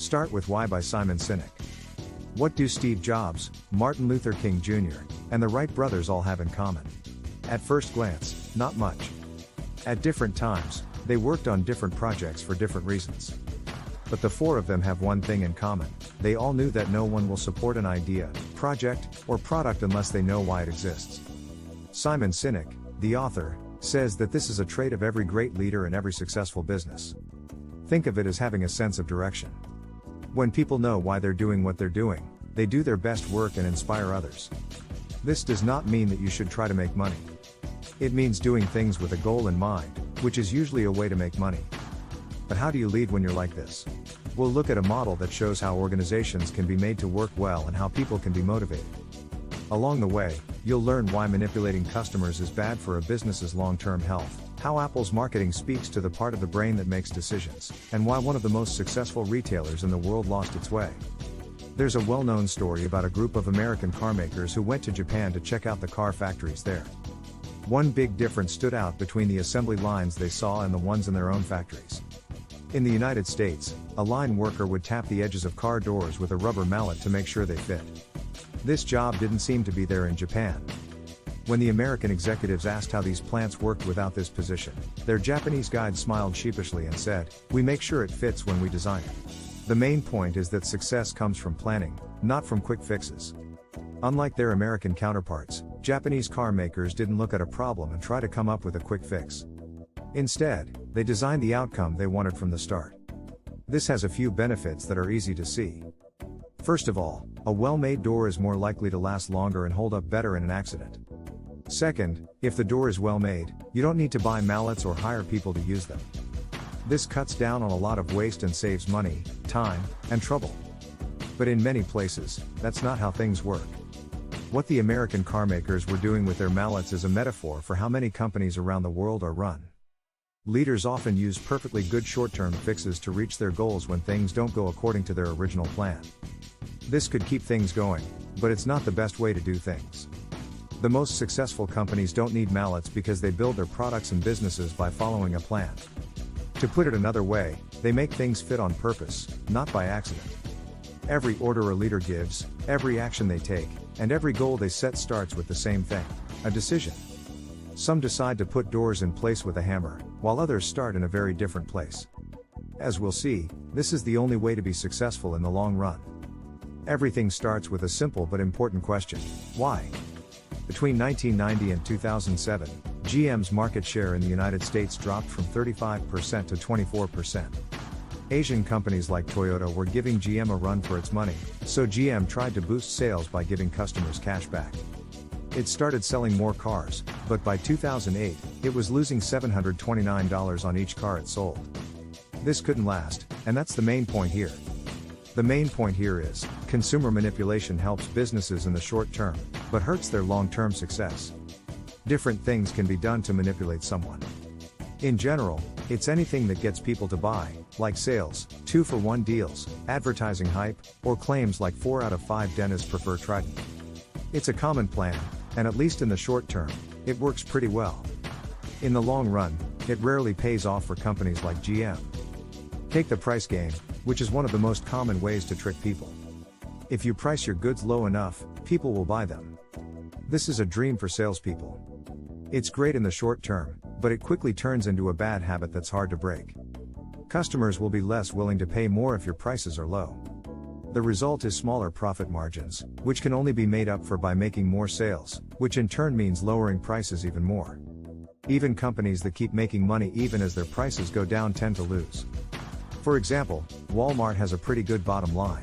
Start with Why by Simon Sinek. What do Steve Jobs, Martin Luther King Jr., and the Wright brothers all have in common? At first glance, not much. At different times, they worked on different projects for different reasons. But the four of them have one thing in common: they all knew that no one will support an idea, project, or product unless they know why it exists. Simon Sinek, the author, says that this is a trait of every great leader and every successful business. Think of it as having a sense of direction. When people know why they're doing what they're doing, they do their best work and inspire others. This does not mean that you should try to make money. It means doing things with a goal in mind, which is usually a way to make money. But how do you lead when you're like this? We'll look at a model that shows how organizations can be made to work well and how people can be motivated. Along the way, you'll learn why manipulating customers is bad for a business's long-term health, how Apple's marketing speaks to the part of the brain that makes decisions, and why one of the most successful retailers in the world lost its way. There's a well-known story about a group of American carmakers who went to Japan to check out the car factories there. One big difference stood out between the assembly lines they saw and the ones in their own factories. In the United States, a line worker would tap the edges of car doors with a rubber mallet to make sure they fit. This job didn't seem to be there in Japan. When the American executives asked how these plants worked without this position, their Japanese guide smiled sheepishly and said, "We make sure it fits when we design it." The main point is that success comes from planning, not from quick fixes. Unlike their American counterparts, Japanese car makers didn't look at a problem and try to come up with a quick fix. Instead, they designed the outcome they wanted from the start. This has a few benefits that are easy to see. First of all, a well-made door is more likely to last longer and hold up better in an accident. Second, if the door is well made, you don't need to buy mallets or hire people to use them. This cuts down on a lot of waste and saves money, time, and trouble. But in many places, that's not how things work. What the American carmakers were doing with their mallets is a metaphor for how many companies around the world are run. Leaders often use perfectly good short-term fixes to reach their goals when things don't go according to their original plan. This could keep things going, but it's not the best way to do things. The most successful companies don't need mallets because they build their products and businesses by following a plan. To put it another way, they make things fit on purpose, not by accident. Every order a leader gives, every action they take, and every goal they set starts with the same thing: a decision. Some decide to put doors in place with a hammer, while others start in a very different place. As we'll see, this is the only way to be successful in the long run. Everything starts with a simple but important question: why? Between 1990 and 2007, GM's market share in the United States dropped from 35% to 24%. Asian companies like Toyota were giving GM a run for its money, so GM tried to boost sales by giving customers cash back. It started selling more cars, but by 2008, it was losing $729 on each car it sold. This couldn't last, and that's the main point here. The main point here is, consumer manipulation helps businesses in the short term, but hurts their long-term success. Different things can be done to manipulate someone. In general, it's anything that gets people to buy, like sales, 2-for-1 deals, advertising hype, or claims like 4 out of 5 dentists prefer Trident. It's a common plan, and at least in the short term, it works pretty well. In the long run, it rarely pays off for companies like GM. Take the price game, which is one of the most common ways to trick people. If you price your goods low enough, people will buy them. This is a dream for salespeople. It's great in the short term, but it quickly turns into a bad habit that's hard to break. Customers will be less willing to pay more if your prices are low. The result is smaller profit margins, which can only be made up for by making more sales, which in turn means lowering prices even more. Even companies that keep making money even as their prices go down tend to lose. For example, Walmart has a pretty good bottom line.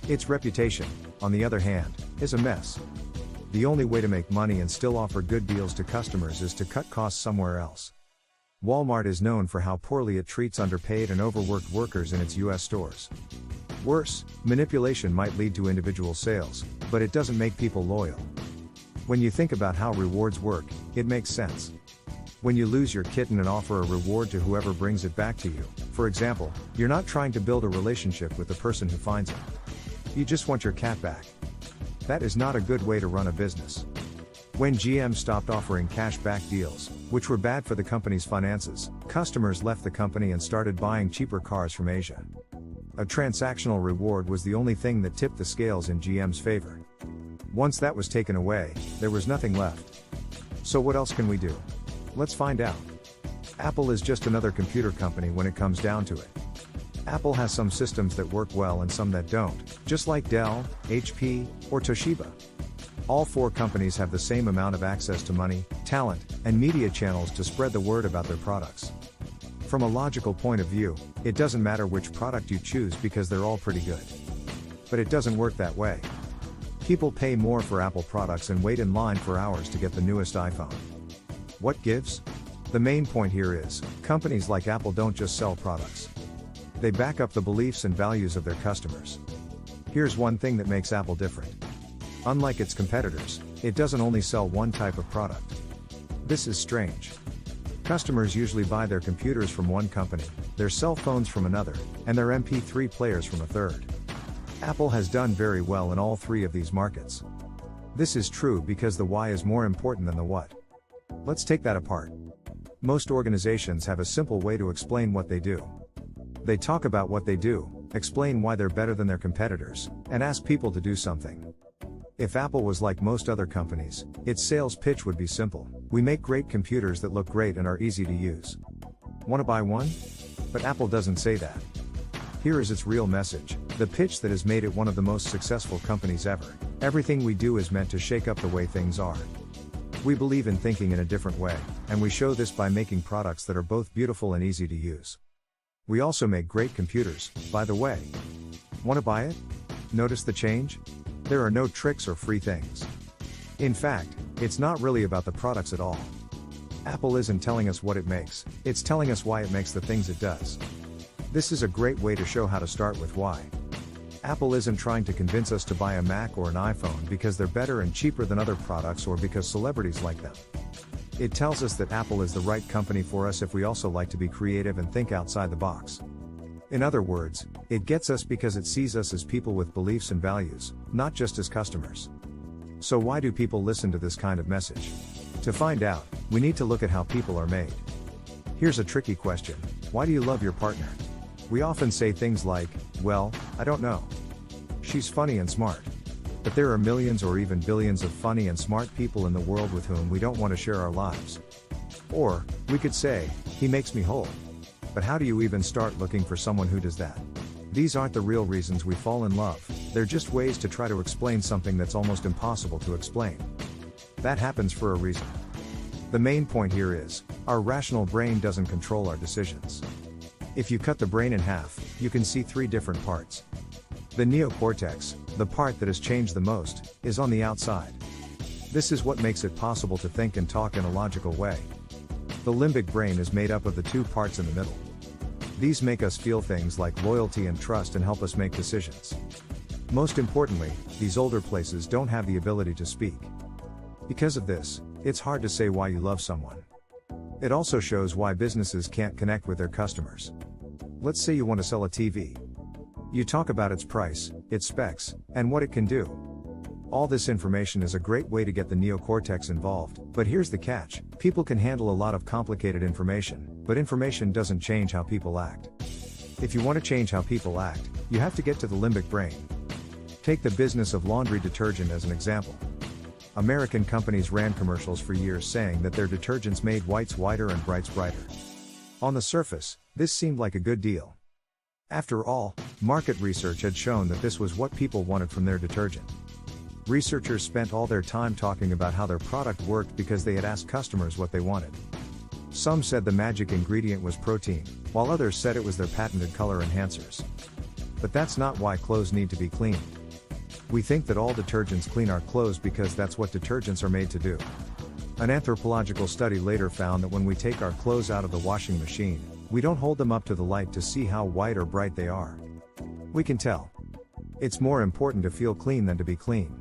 Its reputation, on the other hand, is a mess. The only way to make money and still offer good deals to customers is to cut costs somewhere else. Walmart is known for how poorly it treats underpaid and overworked workers in its US stores. Worse, manipulation might lead to individual sales, but it doesn't make people loyal. When you think about how rewards work, it makes sense. When you lose your kitten and offer a reward to whoever brings it back to you, for example, you're not trying to build a relationship with the person who finds it. You just want your cat back. That is not a good way to run a business. When GM stopped offering cash-back deals, which were bad for the company's finances, customers left the company and started buying cheaper cars from Asia. A transactional reward was the only thing that tipped the scales in GM's favor. Once that was taken away, there was nothing left. So what else can we do? Let's find out. Apple is just another computer company when it comes down to it. Apple has some systems that work well and some that don't, just like Dell, HP, or Toshiba. All four companies have the same amount of access to money, talent, and media channels to spread the word about their products. From a logical point of view, it doesn't matter which product you choose because they're all pretty good. But it doesn't work that way. People pay more for Apple products and wait in line for hours to get the newest iPhone. What gives? The main point here is, companies like Apple don't just sell products. They back up the beliefs and values of their customers. Here's one thing that makes Apple different. Unlike its competitors, it doesn't only sell one type of product. This is strange. Customers usually buy their computers from one company, their cell phones from another, and their MP3 players from a third. Apple has done very well in all three of these markets. This is true because the why is more important than the what. Let's take that apart. Most organizations have a simple way to explain what they do. They talk about what they do, explain why they're better than their competitors, and ask people to do something. If Apple was like most other companies, its sales pitch would be simple. We make great computers that look great and are easy to use. Want to buy one? But Apple doesn't say that. Here is its real message, the pitch that has made it one of the most successful companies ever. Everything we do is meant to shake up the way things are. We believe in thinking in a different way, and we show this by making products that are both beautiful and easy to use. We also make great computers, by the way. Want to buy it? Notice the change? There are no tricks or free things. In fact, it's not really about the products at all. Apple isn't telling us what it makes, it's telling us why it makes the things it does. This is a great way to show how to start with why. Apple isn't trying to convince us to buy a Mac or an iPhone because they're better and cheaper than other products or because celebrities like them. It tells us that Apple is the right company for us if we also like to be creative and think outside the box. In other words, it gets us because it sees us as people with beliefs and values, not just as customers. So why do people listen to this kind of message? To find out, we need to look at how people are made. Here's a tricky question. Why do you love your partner? We often say things like, well, I don't know. She's funny and smart. But there are millions or even billions of funny and smart people in the world with whom we don't want to share our lives. Or, we could say, he makes me whole. But how do you even start looking for someone who does that? These aren't the real reasons we fall in love, they're just ways to try to explain something that's almost impossible to explain. That happens for a reason. The main point here is, our rational brain doesn't control our decisions. If you cut the brain in half, you can see three different parts. The neocortex, the part that has changed the most, is on the outside. This is what makes it possible to think and talk in a logical way. The limbic brain is made up of the two parts in the middle. These make us feel things like loyalty and trust and help us make decisions. Most importantly, these older places don't have the ability to speak. Because of this, it's hard to say why you love someone. It also shows why businesses can't connect with their customers. Let's say you want to sell a TV. You talk about its price, its specs, and what it can do. All this information is a great way to get the neocortex involved, but here's the catch. People can handle a lot of complicated information, but information doesn't change how people act. If you want to change how people act, you have to get to the limbic brain. Take the business of laundry detergent as an example. American companies ran commercials for years saying that their detergents made whites whiter and brights brighter. On the surface, this seemed like a good deal. After all, market research had shown that this was what people wanted from their detergent. Researchers spent all their time talking about how their product worked because they had asked customers what they wanted. Some said the magic ingredient was protein, while others said it was their patented color enhancers. But that's not why clothes need to be cleaned. We think that all detergents clean our clothes because that's what detergents are made to do. An anthropological study later found that when we take our clothes out of the washing machine, we don't hold them up to the light to see how white or bright they are. We can tell. It's more important to feel clean than to be clean.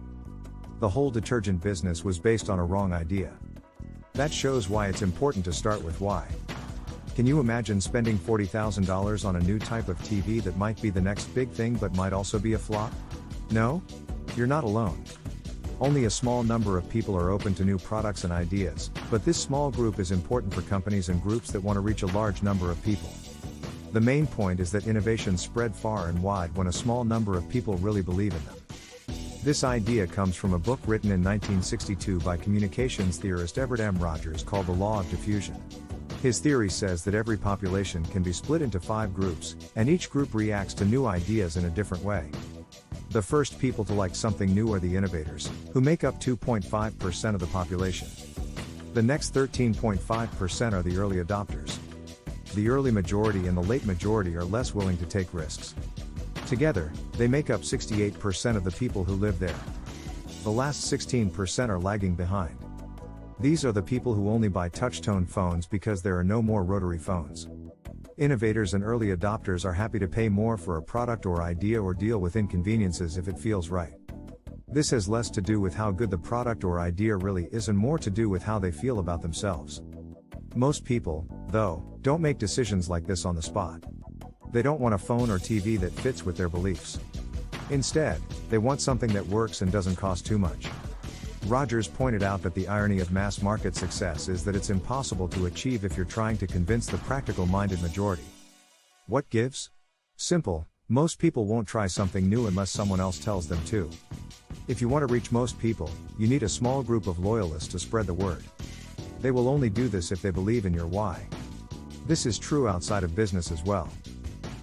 The whole detergent business was based on a wrong idea. That shows why it's important to start with why. Can you imagine spending $40,000 on a new type of TV that might be the next big thing but might also be a flop? No? You're not alone. Only a small number of people are open to new products and ideas, but this small group is important for companies and groups that want to reach a large number of people. The main point is that innovations spread far and wide when a small number of people really believe in them. This idea comes from a book written in 1962 by communications theorist Everett M. Rogers called The Law of Diffusion. His theory says that every population can be split into 5 groups, and each group reacts to new ideas in a different way. The first people to like something new are the innovators, who make up 2.5% of the population. The next 13.5% are the early adopters. The early majority and the late majority are less willing to take risks. Together, they make up 68% of the people who live there. The last 16% are lagging behind. These are the people who only buy touch-tone phones because there are no more rotary phones. Innovators and early adopters are happy to pay more for a product or idea or deal with inconveniences if it feels right. This has less to do with how good the product or idea really is and more to do with how they feel about themselves. Most people, though, don't make decisions like this on the spot. They don't want a phone or TV that fits with their beliefs. Instead, they want something that works and doesn't cost too much. Rogers pointed out that the irony of mass market success is that it's impossible to achieve if you're trying to convince the practical-minded majority. What gives? Simple, most people won't try something new unless someone else tells them to. If you want to reach most people, you need a small group of loyalists to spread the word. They will only do this if they believe in your why. This is true outside of business as well.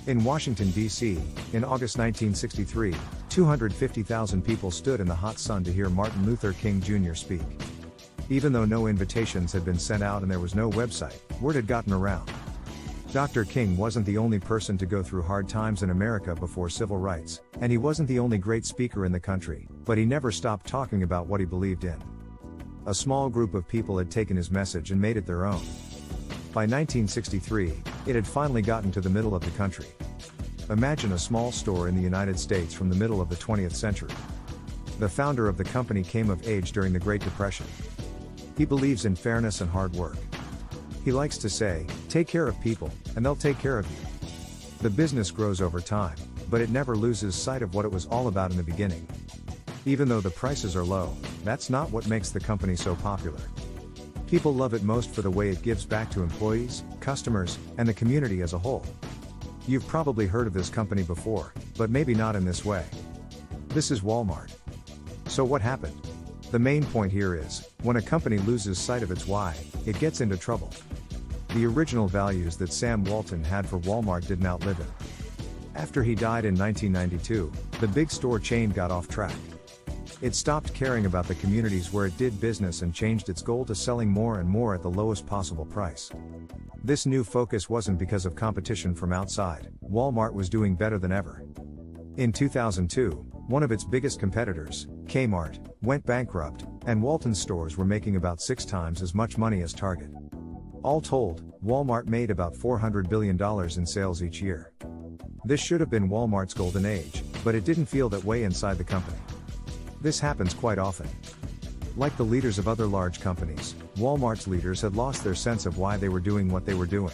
In Washington, D.C., in August 1963, 250,000 people stood in the hot sun to hear Martin Luther King Jr. speak. Even though no invitations had been sent out and there was no website, word had gotten around. Dr. King wasn't the only person to go through hard times in America before civil rights, and he wasn't the only great speaker in the country, but he never stopped talking about what he believed in. A small group of people had taken his message and made it their own. By 1963, it had finally gotten to the middle of the country. Imagine a small store in the United States from the middle of the 20th century. The founder of the company came of age during the Great Depression. He believes in fairness and hard work. He likes to say, take care of people, and they'll take care of you. The business grows over time, but it never loses sight of what it was all about in the beginning. Even though the prices are low, that's not what makes the company so popular. People love it most for the way it gives back to employees, customers, and the community as a whole. You've probably heard of this company before, but maybe not in this way. This is Walmart. So what happened? The main point here is, when a company loses sight of its why, it gets into trouble. The original values that Sam Walton had for Walmart didn't outlive him. After he died in 1992, the big store chain got off track. It stopped caring about the communities where it did business and changed its goal to selling more and more at the lowest possible price. This new focus wasn't because of competition from outside. Walmart was doing better than ever. In 2002, one of its biggest competitors, Kmart, went bankrupt, and Walton's stores were making about 6 times as much money as Target. All told, Walmart made about $400 billion in sales each year. This should have been Walmart's golden age, but it didn't feel that way inside the company. This happens quite often. Like the leaders of other large companies, Walmart's leaders had lost their sense of why they were doing what they were doing.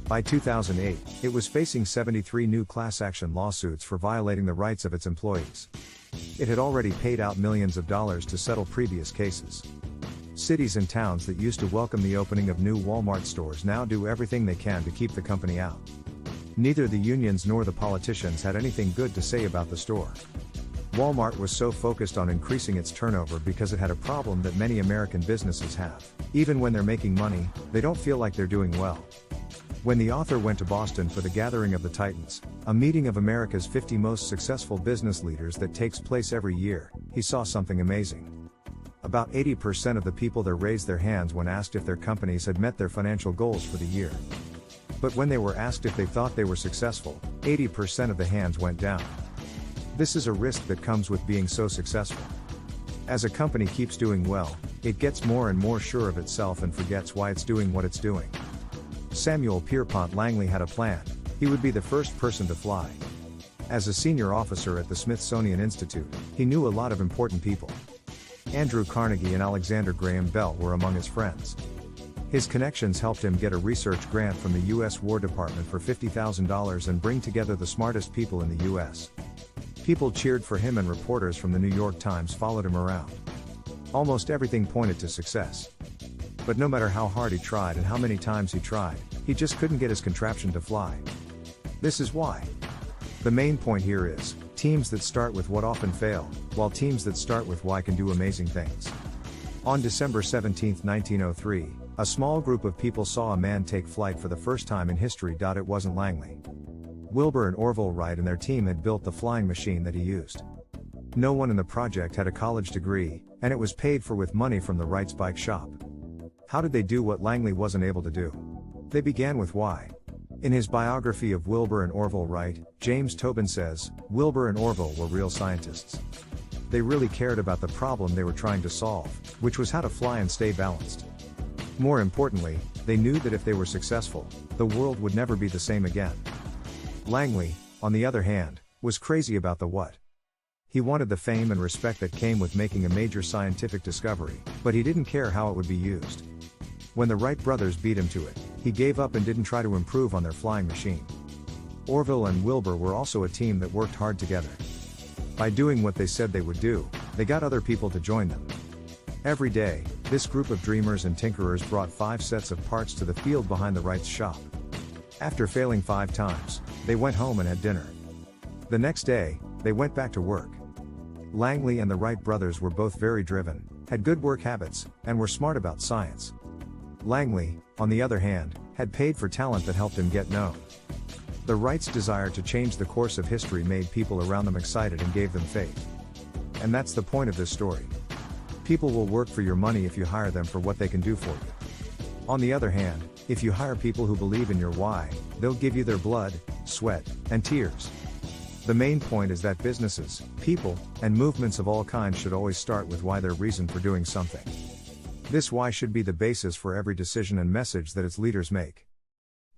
By 2008, it was facing 73 new class action lawsuits for violating the rights of its employees. It had already paid out millions of dollars to settle previous cases. Cities and towns that used to welcome the opening of new Walmart stores now do everything they can to keep the company out. Neither the unions nor the politicians had anything good to say about the store. Walmart was so focused on increasing its turnover because it had a problem that many American businesses have. Even when they're making money, they don't feel like they're doing well. When the author went to Boston for the Gathering of the Titans, a meeting of America's 50 most successful business leaders that takes place every year, he saw something amazing. About 80% of the people there raised their hands when asked if their companies had met their financial goals for the year. But when they were asked if they thought they were successful, 80% of the hands went down. This is a risk that comes with being so successful. As a company keeps doing well, it gets more and more sure of itself and forgets why it's doing what it's doing. Samuel Pierpont Langley had a plan. He would be the first person to fly. As a senior officer at the Smithsonian Institute, he knew a lot of important people. Andrew Carnegie and Alexander Graham Bell were among his friends. His connections helped him get a research grant from the U.S. War Department for $50,000 and bring together the smartest people in the U.S. People cheered for him and reporters from the New York Times followed him around. Almost everything pointed to success. But no matter how hard he tried and how many times he tried, he just couldn't get his contraption to fly. This is why. The main point here is, teams that start with what often fail, while teams that start with why can do amazing things. On December 17, 1903, a small group of people saw a man take flight for the first time in history. It wasn't Langley. Wilbur and Orville Wright and their team had built the flying machine that he used. No one in the project had a college degree, and it was paid for with money from the Wrights' bike shop. How did they do what Langley wasn't able to do? They began with why. In his biography of Wilbur and Orville Wright, James Tobin says, Wilbur and Orville were real scientists. They really cared about the problem they were trying to solve, which was how to fly and stay balanced. More importantly, they knew that if they were successful, the world would never be the same again. Langley, on the other hand, was crazy about the what. He wanted the fame and respect that came with making a major scientific discovery, but he didn't care how it would be used. When the Wright brothers beat him to it, he gave up and didn't try to improve on their flying machine. Orville and Wilbur were also a team that worked hard together. By doing what they said they would do, they got other people to join them. Every day, this group of dreamers and tinkerers brought 5 sets of parts to the field behind the Wrights' shop. After failing 5 times, they went home and had dinner. The next day, they went back to work. Langley and the Wright brothers were both very driven, had good work habits, and were smart about science. Langley, on the other hand, had paid for talent that helped him get known. The Wrights' desire to change the course of history made people around them excited and gave them faith. And that's the point of this story. People will work for your money if you hire them for what they can do for you. On the other hand, if you hire people who believe in your why, they'll give you their blood, sweat, and tears. The main point is that businesses, people, and movements of all kinds should always start with why, their reason for doing something. This why should be the basis for every decision and message that its leaders make.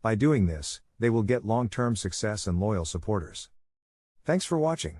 By doing this, they will get long-term success and loyal supporters. Thanks for watching.